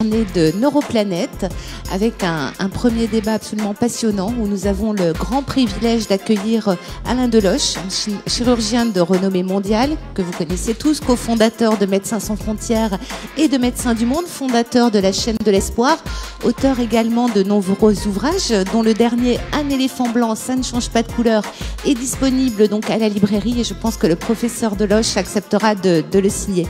journée de Neuroplanète avec un premier débat absolument passionnant où nous avons le grand privilège d'accueillir Alain Deloche, un chirurgien de renommée mondiale que vous connaissez tous, cofondateur de Médecins sans frontières et de Médecins du monde, fondateur de la chaîne de l'espoir, auteur également de nombreux ouvrages dont le dernier Un éléphant blanc, ça ne change pas de couleur est disponible donc à la librairie et je pense que le professeur Deloche acceptera de le signer.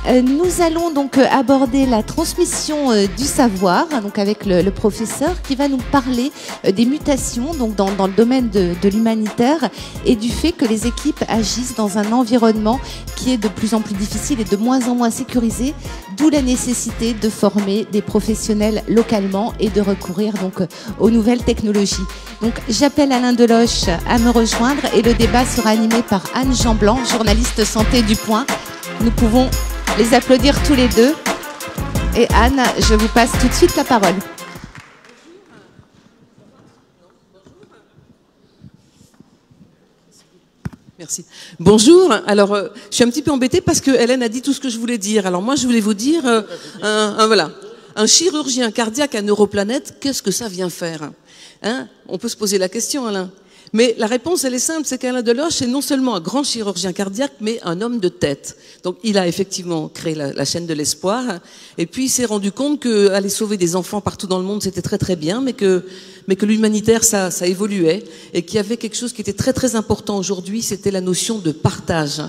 Nous allons donc aborder la transmission du savoir donc avec le professeur qui va nous parler des mutations donc dans le domaine de l'humanitaire et du fait que les équipes agissent dans un environnement qui est de plus en plus difficile et de moins en moins sécurisé, d'où la nécessité de former des professionnels localement et de recourir donc aux nouvelles technologies. Donc j'appelle Alain Deloche à me rejoindre et le débat sera animé par Anne Jean-Blanc, journaliste santé du Point. Nous pouvons les applaudir tous les deux. Et Anne, je vous passe tout de suite la parole. Merci. Bonjour. Alors, je suis un petit peu embêtée parce que Hélène a dit tout ce que je voulais dire. Alors moi, je voulais vous dire, voilà, un chirurgien cardiaque à Neuroplanète, qu'est-ce que ça vient faire? Hein? On peut se poser la question, Alain. Mais la réponse, elle est simple, c'est qu'Alain Deloche est non seulement un grand chirurgien cardiaque, mais un homme de tête. Donc, il a effectivement créé la chaîne de l'espoir, et puis il s'est rendu compte qu'aller sauver des enfants partout dans le monde, c'était très très bien, mais que l'humanitaire, ça évoluait, et qu'il y avait quelque chose qui était très très important aujourd'hui, c'était la notion de partage.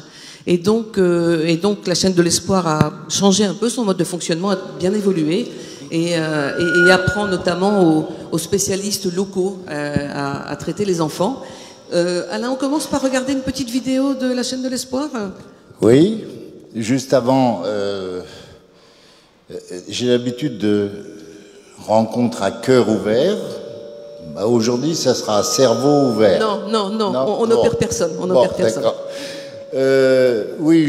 Et donc la chaîne de l'espoir a changé un peu, son mode de fonctionnement a bien évolué, et apprend notamment aux spécialistes locaux à traiter les enfants. Alain, on commence par regarder une petite vidéo de la chaîne de l'espoir. Oui, juste avant, j'ai l'habitude de rencontres à cœur ouvert. Bah, aujourd'hui, ça sera à cerveau ouvert. Non, on n'opère personne. On n'opère personne. Oui,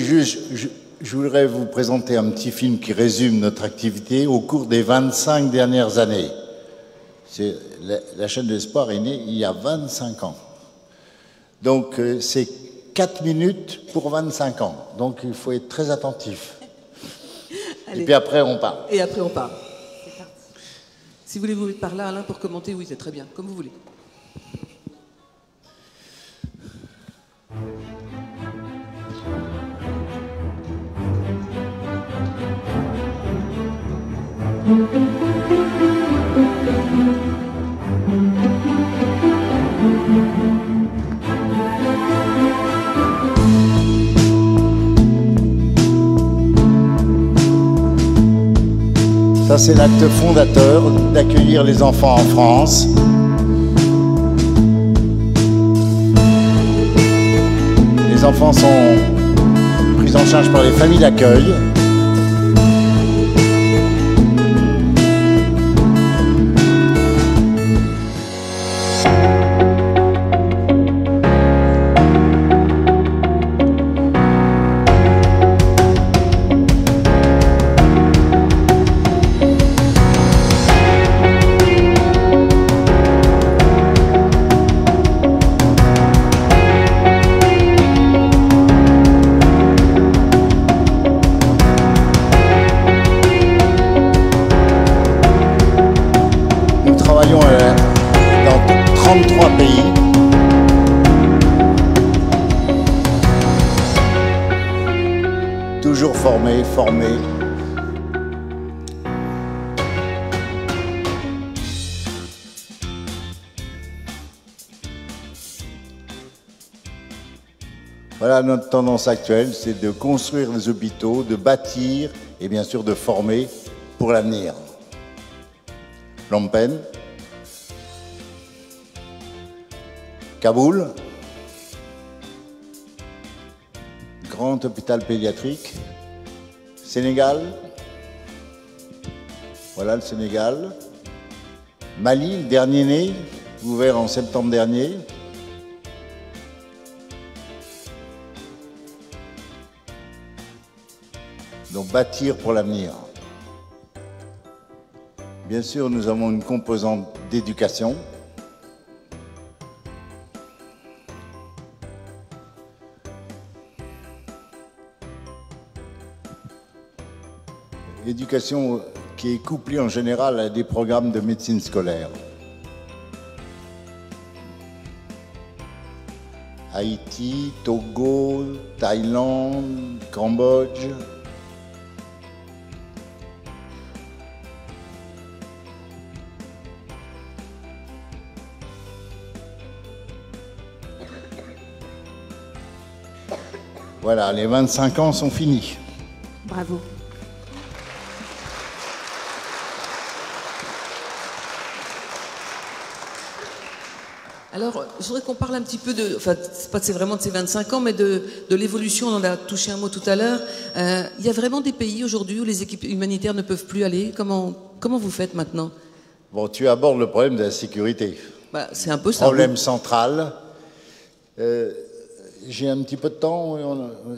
je voudrais vous présenter un petit film qui résume notre activité au cours des 25 dernières années. La chaîne de l'espoir est née il y a 25 ans. Donc, c'est 4 minutes pour 25 ans. Donc, il faut être très attentif. Allez. Et puis après, on part. Et après, on part. C'est parti. Si vous voulez vous mettre par là, Alain, pour commenter, oui, c'est très bien, comme vous voulez. Ça, c'est l'acte fondateur d'accueillir les enfants en France. Les enfants sont pris en charge par les familles d'accueil. Dans 33 pays. Toujours formés. Voilà notre tendance actuelle, c'est de construire des hôpitaux, de bâtir et bien sûr de former pour l'avenir. Phnom Penh, Kaboul, grand hôpital pédiatrique, Sénégal, voilà le Sénégal, Mali, le dernier né, ouvert en septembre dernier, donc bâtir pour l'avenir. Bien sûr, nous avons une composante d'éducation. Éducation qui est couplé en général à des programmes de médecine scolaire. Haïti, Togo, Thaïlande, Cambodge. Voilà, les 25 ans sont finis. Bravo. Alors, je voudrais qu'on parle un petit peu de, enfin, c'est vraiment de ces 25 ans, mais de l'évolution, on en a touché un mot tout à l'heure. Il y a vraiment des pays aujourd'hui où les équipes humanitaires ne peuvent plus aller. Comment vous faites maintenant? Bon, tu abordes le problème de la sécurité. Bah, c'est un peu ça. Problème central. J'ai un petit peu de temps,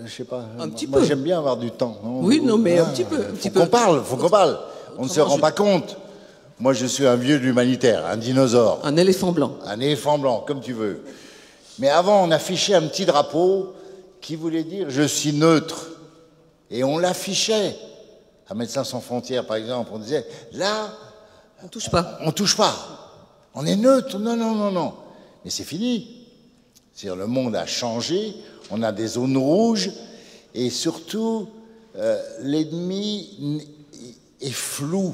je sais pas. Un petit moi, peu. j'aime bien avoir du temps. Oui, non, mais un petit peu. Faut qu'on parle. On ne se rend pas compte. Moi, je suis un vieux de l'humanitaire, un dinosaure. Un éléphant blanc. Un éléphant blanc, comme tu veux. Mais avant, on affichait un petit drapeau qui voulait dire « je suis neutre ». Et on l'affichait. À Médecins sans frontières, par exemple, on disait « là, on touche pas. On touche pas. On est neutre. Non, non, non, non. » Mais c'est fini. C'est-à-dire, le monde a changé, on a des zones rouges, et surtout, l'ennemi est flou.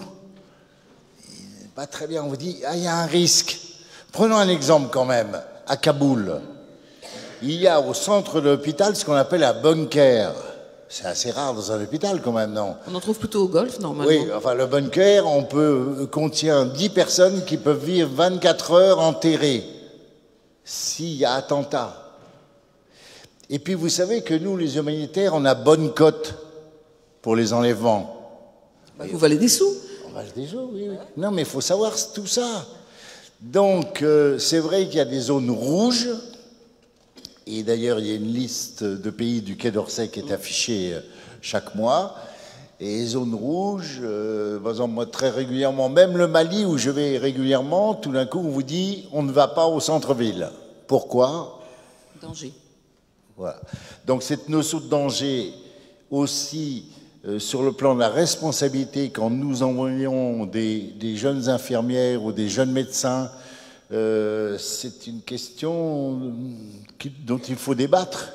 Il n'est pas très bien, on vous dit, ah, il y a un risque. Prenons un exemple quand même, à Kaboul. Il y a au centre de l'hôpital ce qu'on appelle un bunker. C'est assez rare dans un hôpital quand même, non? On en trouve plutôt au golf, normalement. Oui, enfin le bunker, contient 10 personnes qui peuvent vivre 24 heures enterrées. S'il y a attentat. Et puis vous savez que nous, les humanitaires, on a bonne cote pour les enlèvements. Bah, vous valez des sous. On vale des sous, oui, oui. Non, mais il faut savoir tout ça. Donc, c'est vrai qu'il y a des zones rouges. Et d'ailleurs, il y a une liste de pays du Quai d'Orsay qui est affichée chaque mois. Et les zones rouges, par exemple, moi, très régulièrement, même le Mali, où je vais régulièrement, tout d'un coup, on vous dit, on ne va pas au centre-ville. Pourquoi? Danger. Voilà. Donc, cette notion de danger, aussi, sur le plan de la responsabilité, quand nous envoyons des jeunes infirmières ou des jeunes médecins, c'est une question dont il faut débattre.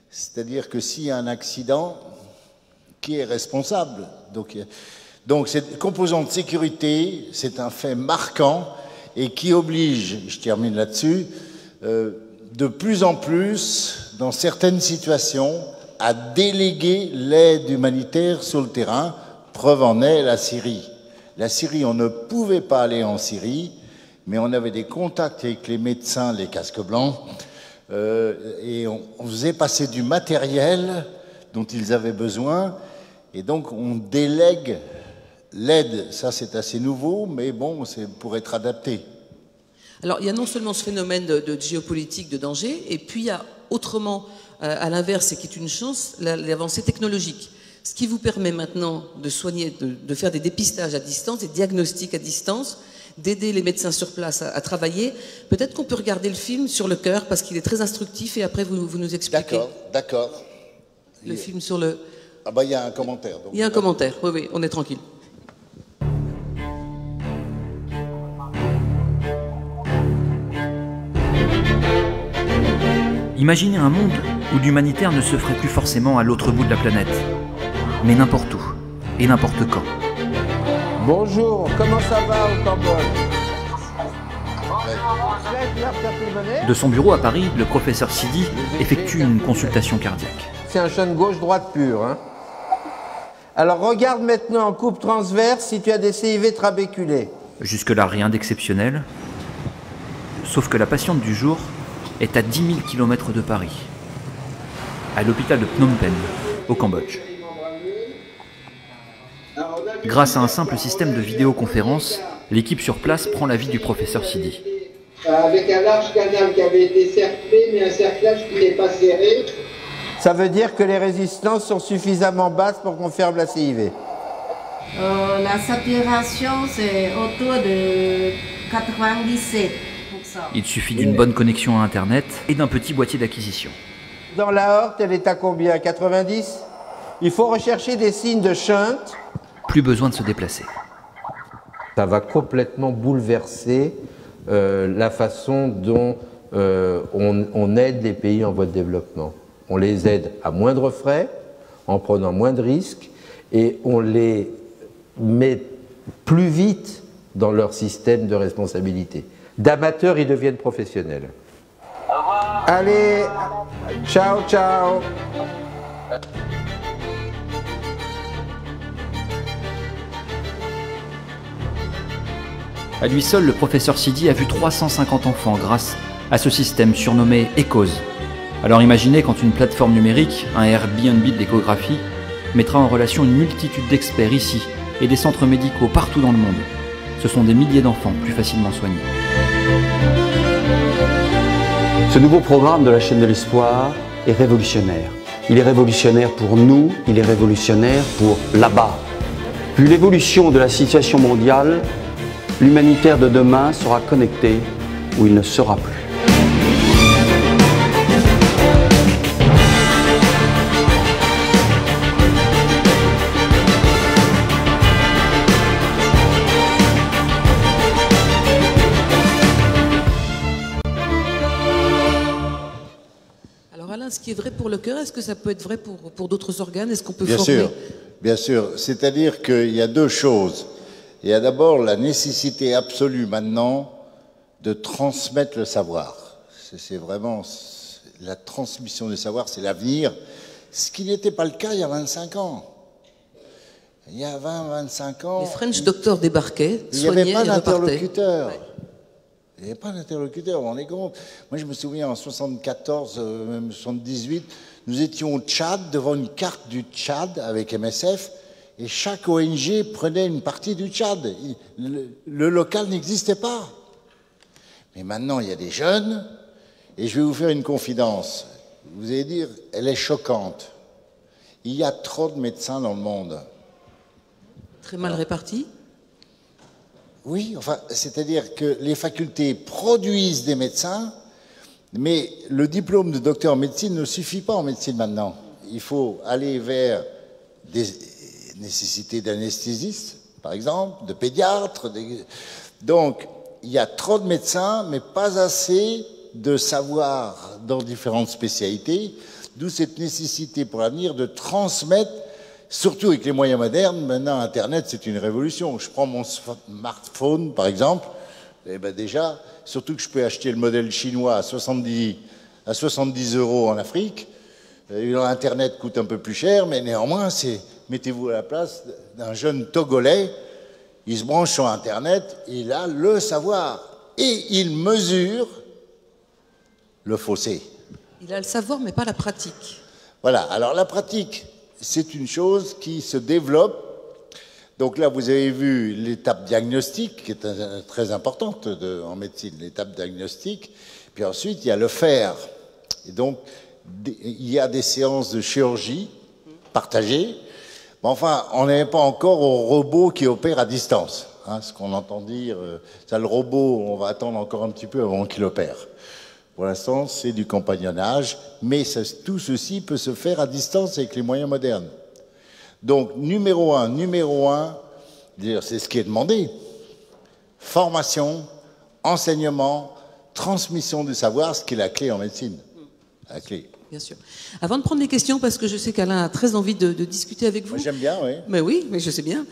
C'est-à-dire que s'il y a un accident, qui est responsable? Donc cette composante sécurité, c'est un fait marquant et qui oblige, je termine là-dessus, de plus en plus, dans certaines situations, à déléguer l'aide humanitaire sur le terrain. Preuve en est la Syrie. La Syrie, on ne pouvait pas aller en Syrie, mais on avait des contacts avec les médecins, les casques blancs, et on faisait passer du matériel dont ils avaient besoin, et donc on délègue l'aide. Ça, c'est assez nouveau, mais bon, c'est pour être adapté. Alors, il y a non seulement ce phénomène de géopolitique, de danger, et puis il y a autrement, à l'inverse, et qui est une chance, l'avancée technologique. Ce qui vous permet maintenant de soigner, de faire des dépistages à distance, des diagnostics à distance, d'aider les médecins sur place à travailler. Peut-être qu'on peut regarder le film sur le cœur, parce qu'il est très instructif, et après vous nous expliquez. D'accord. Le film sur le... Ah bah, il y a un commentaire. Donc il y a un commentaire, oui, on est tranquille. Imaginez un monde où l'humanitaire ne se ferait plus forcément à l'autre bout de la planète, mais n'importe où et n'importe quand. Bonjour, comment ça va au Cambodge? De son bureau à Paris, le professeur Sidi effectue une consultation cardiaque. C'est un jeune gauche-droite pur, hein. Alors regarde maintenant en coupe transverse si tu as des CIV trabéculés. Jusque-là, rien d'exceptionnel, sauf que la patiente du jour est à 10 000 km de Paris, à l'hôpital de Phnom Penh, au Cambodge. Grâce à un simple système de vidéoconférence, l'équipe sur place prend l'avis du professeur Sidi. Avec un large canal qui avait été cerclé, mais un cerclage qui n'est pas serré. Ça veut dire que les résistances sont suffisamment basses pour qu'on ferme la CIV. La saturation, c'est autour de 97%. Il suffit d'une bonne connexion à Internet et d'un petit boîtier d'acquisition. Dans la horte, elle est à combien? 90? Il faut rechercher des signes de shunt Plus besoin de se déplacer. Ça va complètement bouleverser la façon dont on aide les pays en voie de développement. On les aide à moindre frais, en prenant moins de risques, et on les met plus vite dans leur système de responsabilité. D'amateurs, ils deviennent professionnels. Allez, ciao, ciao. À lui seul, le professeur Sidi a vu 350 enfants grâce à ce système surnommé ECOS. Alors imaginez quand une plateforme numérique, un Airbnb de l'échographie, mettra en relation une multitude d'experts ici et des centres médicaux partout dans le monde. Ce sont des milliers d'enfants plus facilement soignés. Ce nouveau programme de la chaîne de l'espoir est révolutionnaire. Il est révolutionnaire pour nous, il est révolutionnaire pour là-bas. Vu l'évolution de la situation mondiale, l'humanitaire de demain sera connecté ou il ne sera plus. Alors Alain, ce qui est vrai pour le cœur, est-ce que ça peut être vrai pour d'autres organes? Est-ce qu'on peut Bien former? sûr, bien sûr. C'est-à-dire qu'il y a deux choses. Il y a d'abord la nécessité absolue maintenant de transmettre le savoir. C'est vraiment la transmission du savoir, c'est l'avenir, ce qui n'était pas le cas il y a 25 ans. Il y a 25 ans... Les French doctors débarquaient, il n'y avait soignaient pas et repartaient. d'interlocuteur. Ouais. Il n'y avait pas d'interlocuteur, on est compte. Moi, je me souviens, en 74, même 78, nous étions au Tchad, devant une carte du Tchad avec MSF, et chaque ONG prenait une partie du Tchad. Le local n'existait pas. Mais maintenant, il y a des jeunes, et je vais vous faire une confidence. Vous allez dire, elle est choquante. Il y a trop de médecins dans le monde. Très mal répartis? Oui, enfin, c'est-à-dire que les facultés produisent des médecins, mais le diplôme de docteur en médecine ne suffit pas en médecine maintenant. Il faut aller vers des nécessités d'anesthésistes, par exemple, de pédiatres. Donc, il y a trop de médecins, mais pas assez de savoir dans différentes spécialités, d'où cette nécessité pour l'avenir de transmettre, surtout avec les moyens modernes. Maintenant, Internet, c'est une révolution. Je prends mon smartphone, par exemple, et ben déjà, surtout que je peux acheter le modèle chinois à 70 € en Afrique. Internet coûte un peu plus cher, mais néanmoins, mettez-vous à la place d'un jeune Togolais, il se branche sur Internet, il a le savoir, et il mesure le fossé. Il a le savoir, mais pas la pratique. Voilà, alors la pratique, c'est une chose qui se développe. Donc là, vous avez vu l'étape diagnostique, qui est très importante en médecine, l'étape diagnostique. Puis ensuite, il y a le faire. Et donc, il y a des séances de chirurgie partagées. Mais enfin, on n'est pas encore au robot qui opère à distance. Hein, ce qu'on entend dire, ça, le robot, on va attendre encore un petit peu avant qu'il opère. Pour l'instant, c'est du compagnonnage, mais tout ceci peut se faire à distance avec les moyens modernes. Donc, numéro un, c'est ce qui est demandé. Formation, enseignement, transmission du savoir, ce qui est la clé en médecine. La clé. Bien sûr. Avant de prendre les questions, parce que je sais qu'Alain a très envie de discuter avec vous. Moi, j'aime bien, oui. Mais oui, mais je sais bien.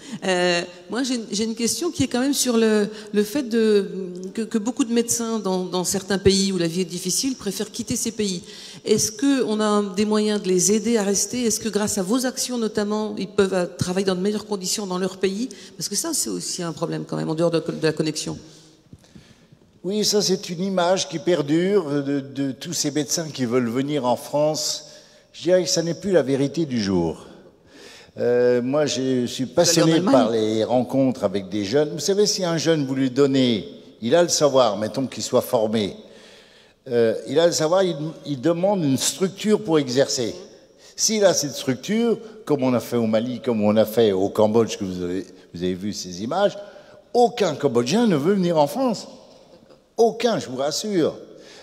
Moi, j'ai une question qui est quand même sur le fait que beaucoup de médecins dans certains pays où la vie est difficile préfèrent quitter ces pays. Est-ce qu'on a des moyens de les aider à rester? Est-ce que grâce à vos actions notamment, ils peuvent travailler dans de meilleures conditions dans leur pays? Parce que ça, c'est aussi un problème quand même, en dehors de la connexion. Oui, ça c'est une image qui perdure de tous ces médecins qui veulent venir en France. Je dirais que ça n'est plus la vérité du jour. Moi, je suis passionné par les rencontres avec des jeunes. Vous savez, si un jeune vous lui donnez, il a le savoir, mettons qu'il soit formé, il a le savoir, il demande une structure pour exercer. S'il a cette structure, comme on a fait au Mali, comme on a fait au Cambodge, que vous avez vu ces images, aucun Cambodgien ne veut venir en France. Aucun, je vous rassure.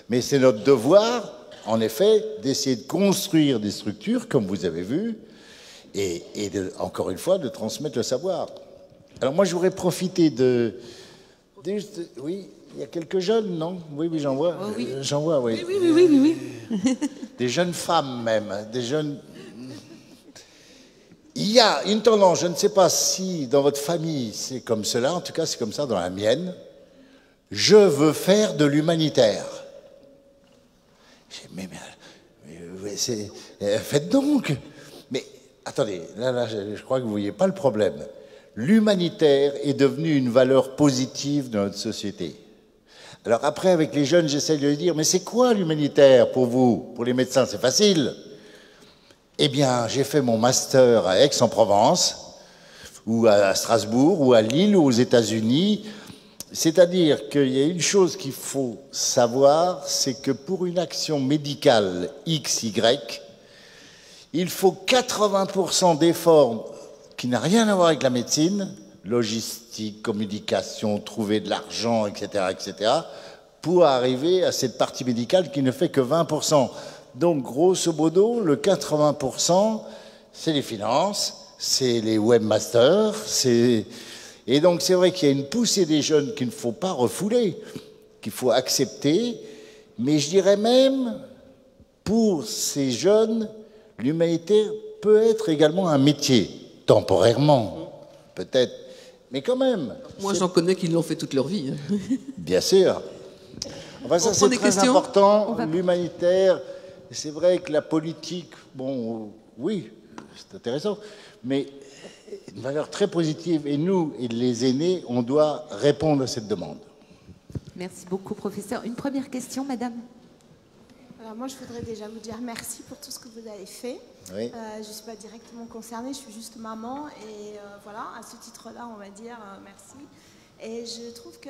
Mais c'est notre devoir, en effet, d'essayer de construire des structures, comme vous avez vu, encore une fois, de transmettre le savoir. Alors moi, je voudrais profiter oui, il y a quelques jeunes, non? Oui, j'en vois. Oh, oui. J'en vois, oui. Oui. Des jeunes femmes même, des jeunes... Il y a une tendance, je ne sais pas si dans votre famille c'est comme cela, en tout cas c'est comme ça dans la mienne. Je veux faire de l'humanitaire. Mais faites donc. Mais attendez, là je crois que vous ne voyez pas le problème. L'humanitaire est devenu une valeur positive de notre société. Alors après, avec les jeunes, j'essaie de leur dire, mais c'est quoi l'humanitaire pour vous? Pour les médecins, c'est facile. Eh bien, j'ai fait mon master à Aix-en-Provence, ou à Strasbourg, ou à Lille, ou aux États-Unis. C'est-à-dire qu'il y a une chose qu'il faut savoir, c'est que pour une action médicale XY, il faut 80% d'efforts qui n'a rien à voir avec la médecine, logistique, communication, trouver de l'argent, etc., pour arriver à cette partie médicale qui ne fait que 20%. Donc, grosso modo, le 80%, c'est les finances, c'est les webmasters, et donc c'est vrai qu'il y a une poussée des jeunes qu'il ne faut pas refouler, qu'il faut accepter, mais je dirais même, pour ces jeunes, l'humanitaire peut être également un métier, temporairement, peut-être, mais quand même. Moi, j'en connais qui l'ont fait toute leur vie. Bien sûr. Enfin, ça, c'est très important, l'humanitaire. C'est vrai que la politique, bon, oui, c'est intéressant, mais une valeur très positive. Et nous, et les aînés, on doit répondre à cette demande. Merci beaucoup, professeur. Une première question, madame? Alors moi, je voudrais déjà vous dire merci pour tout ce que vous avez fait. Oui. Je ne suis pas directement concernée, je suis juste maman. Et voilà, à ce titre-là, on va dire merci. Et je trouve que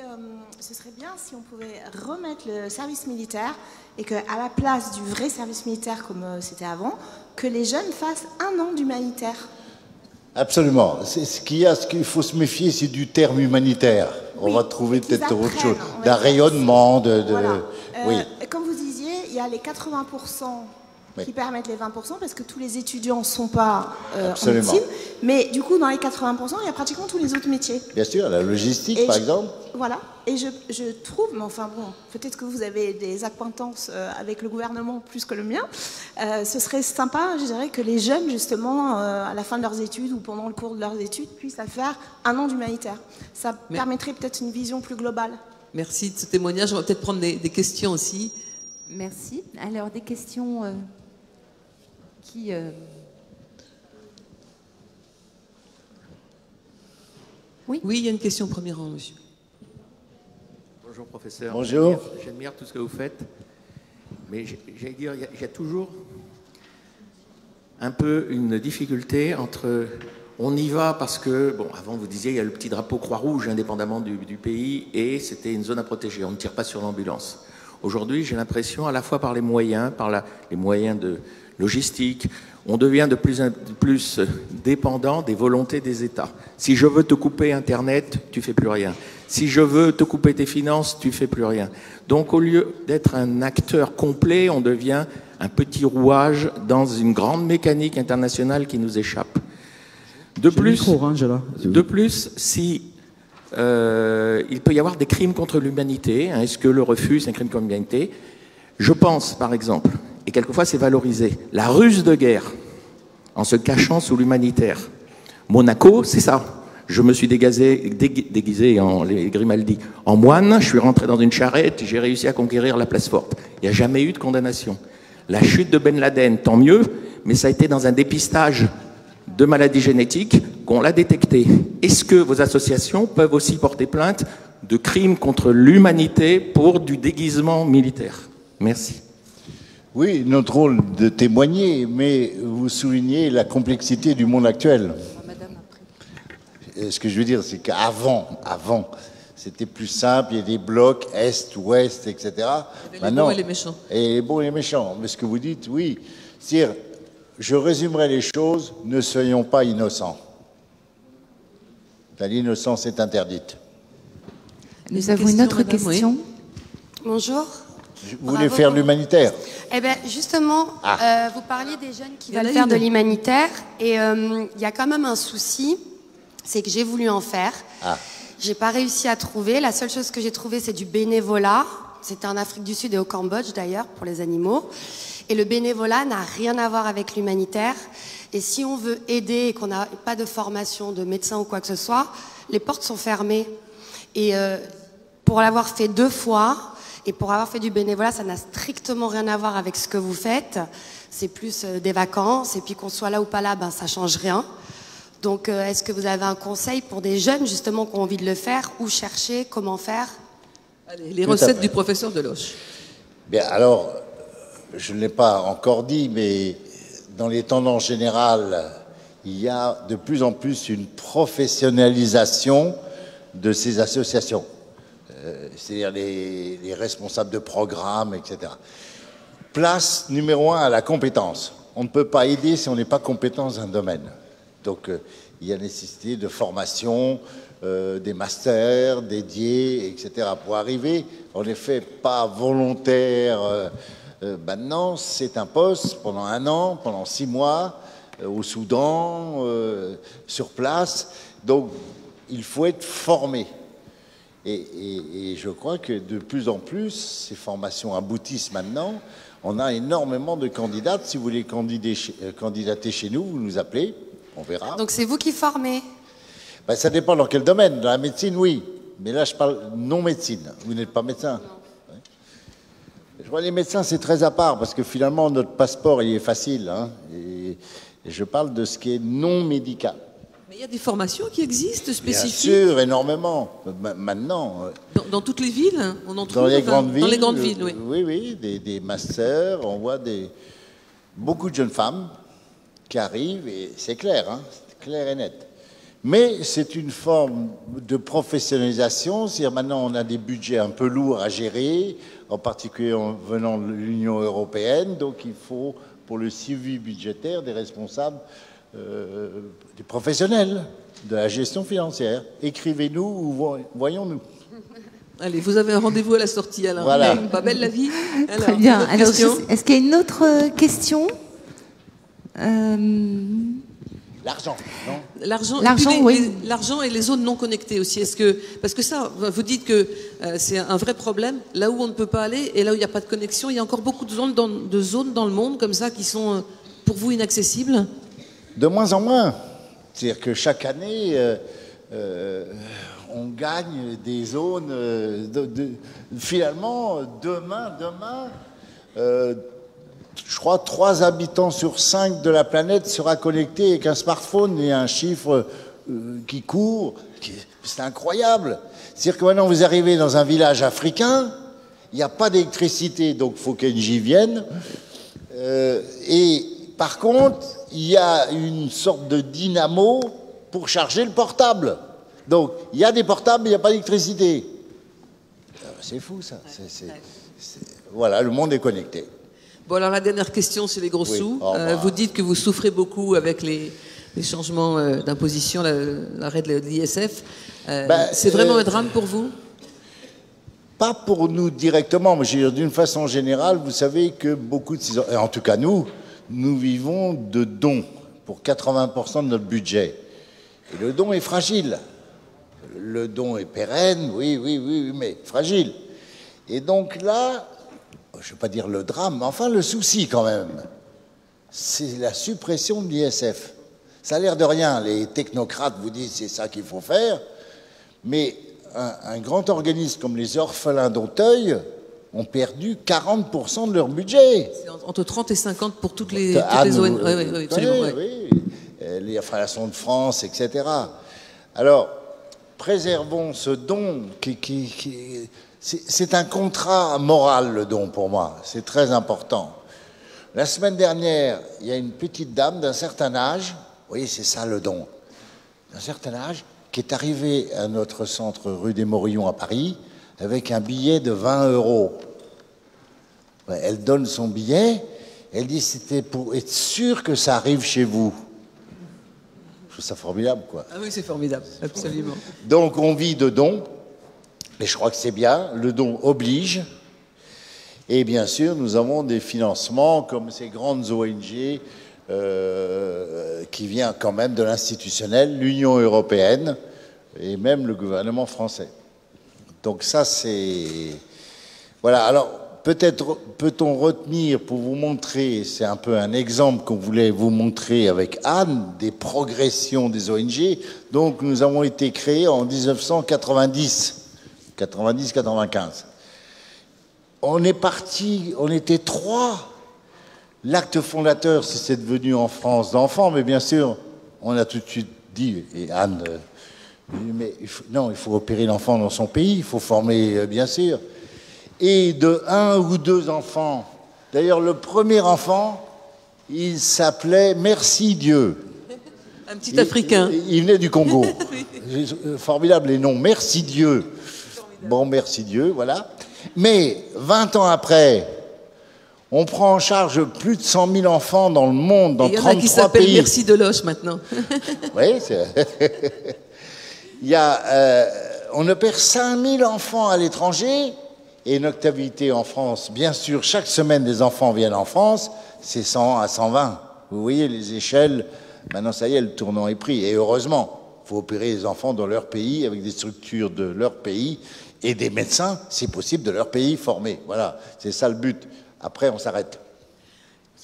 ce serait bien si on pouvait remettre le service militaire et qu'à la place du vrai service militaire comme c'était avant, que les jeunes fassent 1 an d'humanitaire. Absolument. Ce qu'il faut se méfier, c'est du terme humanitaire. Oui, on va trouver peut-être autre chose. D'un rayonnement, voilà. Oui. Comme vous disiez, il y a les 80% qui permettent les 20%, parce que tous les étudiants ne sont pas en médecine. Mais du coup, dans les 80%, il y a pratiquement tous les autres métiers. Bien sûr, la logistique, par exemple. Voilà. Et je trouve, mais enfin bon, peut-être que vous avez des acquaintances avec le gouvernement plus que le mien, ce serait sympa, je dirais, que les jeunes, justement, à la fin de leurs études ou pendant le cours de leurs études, puissent faire 1 an d'humanitaire. Ça permettrait peut-être une vision plus globale. Merci de ce témoignage. On va peut-être prendre des questions aussi. Merci. Alors, des questions qui... Oui, il y a une question au premier rang, monsieur. Bonjour, professeur. Bonjour. J'admire tout ce que vous faites, mais j'allais dire, il y a toujours un peu une difficulté entre... On y va parce que, bon, avant vous disiez, il y a le petit drapeau Croix-Rouge, indépendamment du pays, et c'était une zone à protéger. On ne tire pas sur l'ambulance. Aujourd'hui, j'ai l'impression, à la fois par les moyens, les moyens de logistique, on devient de plus en plus dépendant des volontés des États. Si je veux te couper Internet, tu fais plus rien. Si je veux te couper tes finances, tu fais plus rien. Donc, au lieu d'être un acteur complet, on devient un petit rouage dans une grande mécanique internationale qui nous échappe. De plus, si il peut y avoir des crimes contre l'humanité, est-ce que le refus, c'est un crime contre l'humanité? Je pense, par exemple, et quelquefois c'est valorisé, la ruse de guerre, en se cachant sous l'humanitaire. Monaco, c'est ça. Je me suis déguisé en les Grimaldi, en moine, je suis rentré dans une charrette, j'ai réussi à conquérir la place forte. Il n'y a jamais eu de condamnation. La chute de Ben Laden, tant mieux, mais ça a été dans un dépistage de maladies génétiques qu'on l'a détecté. Est-ce que vos associations peuvent aussi porter plainte de crimes contre l'humanité pour du déguisement militaire? Merci. Oui, notre rôle de témoigner, mais vous soulignez la complexité du monde actuel. Ce que je veux dire, c'est qu'avant, c'était plus simple, il y a des blocs, Est, Ouest, etc. Les bons et les méchants. Et les bons et les méchants. Mais ce que vous dites, oui. C'est-à-dire, je résumerai les choses, ne soyons pas innocents. L'innocence est interdite. Nous avons une autre question. Bonjour. Vous voulez faire l'humanitaire? Eh bien, justement, vous parliez des jeunes qui Il y en veulent a faire une. de l'humanitaire, et il y a quand même un souci, c'est que j'ai voulu en faire. J'ai pas réussi à trouver. La seule chose que j'ai trouvée, c'est du bénévolat. C'était en Afrique du Sud et au Cambodge, d'ailleurs, pour les animaux. Et le bénévolat n'a rien à voir avec l'humanitaire. Et si on veut aider et qu'on n'a pas de formation de médecin ou quoi que ce soit, les portes sont fermées. Et pour l'avoir fait 2 fois, et pour avoir fait du bénévolat, ça n'a strictement rien à voir avec ce que vous faites. C'est plus des vacances, et puis qu'on soit là ou pas là, ben, ça change rien. Donc, est-ce que vous avez un conseil pour des jeunes, justement, qui ont envie de le faire? Où chercher? Comment faire? Allez, les recettes du professeur Deloche. Bien, alors, je ne l'ai pas encore dit, mais dans les tendances générales, il y a de plus en plus une professionnalisation de ces associations. C'est-à-dire les responsables de programmes, etc. Place numéro 1 à la compétence. On ne peut pas aider si on n'est pas compétent dans un domaine. Donc, il y a nécessité de formation, des masters dédiés, etc. Pour arriver, en effet, pas volontaire. Maintenant, c'est un poste pendant 1 an, pendant 6 mois, au Soudan, sur place. Donc, il faut être formé. Et je crois que de plus en plus, ces formations aboutissent maintenant. On a énormément de candidates. Si vous voulez candidater chez nous, vous nous appelez, on verra. Donc c'est vous qui formez? Ben, ça dépend dans quel domaine. Dans la médecine, oui. Mais là, je parle non-médecine. Vous n'êtes pas médecin? Ouais. Je vois les médecins, c'est très à part, parce que finalement, notre passeport, il est facile. Hein, et je parle de ce qui est non médical. Mais il y a des formations qui existent spécifiques. Bien sûr, énormément. Maintenant. Dans toutes les villes, on en trouve. Dans les grandes villes. Dans les grandes villes, oui. Oui, des masters. On voit beaucoup de jeunes femmes qui arrivent, et c'est clair, hein, c'est clair et net. Mais c'est une forme de professionnalisation, c'est-à-dire maintenant on a des budgets un peu lourds à gérer, en particulier en venant de l'Union européenne, donc il faut, pour le suivi budgétaire, des responsables, des professionnels de la gestion financière. Écrivez-nous ou voyons-nous. Allez, vous avez un rendez-vous à la sortie, alors. Voilà. Pas belle la vie? Alors, Très bien. Alors, question est-ce qu'il y a une autre question? L'argent, non? L'argent, oui. L'argent et les zones non connectées aussi. Parce que ça, vous dites que c'est un vrai problème. Là où on ne peut pas aller et là où il n'y a pas de connexion, il y a encore beaucoup de zones dans le monde comme ça qui sont pour vous inaccessibles? De moins en moins. C'est-à-dire que chaque année, on gagne des zones. Finalement, demain, je crois 3 habitants sur 5 de la planète sera connecté avec un smartphone et un chiffre qui court. C'est incroyable. C'est-à-dire que maintenant, vous arrivez dans un village africain, il n'y a pas d'électricité, donc il faut qu'Engie vienne. Et par contre, il y a une sorte de dynamo pour charger le portable. Donc, il y a des portables, mais il n'y a pas d'électricité. C'est fou, ça. Voilà, le monde est connecté. Bon, alors la dernière question, c'est les gros sous. Vous dites que vous souffrez beaucoup avec les changements d'imposition, l'arrêt de l'ISF. C'est vraiment un drame pour vous? Pas pour nous directement, mais d'une façon générale, vous savez que beaucoup de ces... En tout cas, nous vivons de dons pour 80% de notre budget. Et le don est fragile. Le don est pérenne, oui, mais fragile. Et donc là... je ne vais pas dire le drame, mais enfin le souci quand même, c'est la suppression de l'ISF. Ça a l'air de rien, les technocrates vous disent c'est ça qu'il faut faire, mais un grand organisme comme les orphelins d'Auteuil ont perdu 40% de leur budget. C'est entre 30 et 50 pour toutes les ONG. Oui, absolument. Oui. Les Frères de France, etc. Alors, préservons ce don qui c'est un contrat moral, le don, pour moi. C'est très important. La semaine dernière, il y a une petite dame d'un certain âge, oui, c'est ça le don, d'un certain âge, qui est arrivée à notre centre rue des Morillons à Paris avec un billet de 20 €. Elle donne son billet, elle dit c'était pour être sûr que ça arrive chez vous. Je trouve ça formidable, quoi. Ah oui, c'est formidable, absolument. Donc on vit de dons. Et je crois que c'est bien, le don oblige. Et bien sûr, nous avons des financements comme ces grandes ONG qui viennent quand même de l'institutionnel, l'Union européenne et même le gouvernement français. Donc ça, c'est... Voilà, alors peut-être peut-on retenir pour vous montrer, c'est un peu un exemple qu'on voulait vous montrer avec Anne, des progressions des ONG. Donc nous avons été créés en 1990, 90-95. On est parti, on était 3. L'acte fondateur, c'est devenu en France d'enfants, mais bien sûr, on a tout de suite dit, et Anne, mais il faut opérer l'enfant dans son pays, il faut former, bien sûr. Et de 1 ou 2 enfants, d'ailleurs le premier enfant, il s'appelait Merci Dieu. Un petit Africain. Il venait du Congo. Formidable les noms, Merci Dieu. Bon, Merci Dieu, voilà. Mais 20 ans après, on prend en charge plus de 100 000 enfants dans le monde, dans 33 pays. Il y en a qui s'appellent Merci Deloche maintenant. Oui, on opère 5 000 enfants à l'étranger et une activité en France. Bien sûr, chaque semaine, des enfants viennent en France, c'est 100 à 120. Vous voyez les échelles, maintenant ça y est, le tournant est pris. Et heureusement, il faut opérer les enfants dans leur pays, avec des structures de leur pays, et des médecins, si possible, de leur pays formés. Voilà, c'est ça le but. Après, on s'arrête.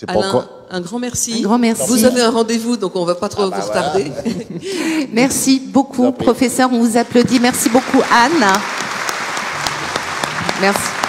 Alain, un grand merci. Un grand merci. Vous avez un rendez-vous, donc on ne va pas trop vous retarder. Voilà. Merci beaucoup, professeur. On vous applaudit. Merci beaucoup, Anne. Merci.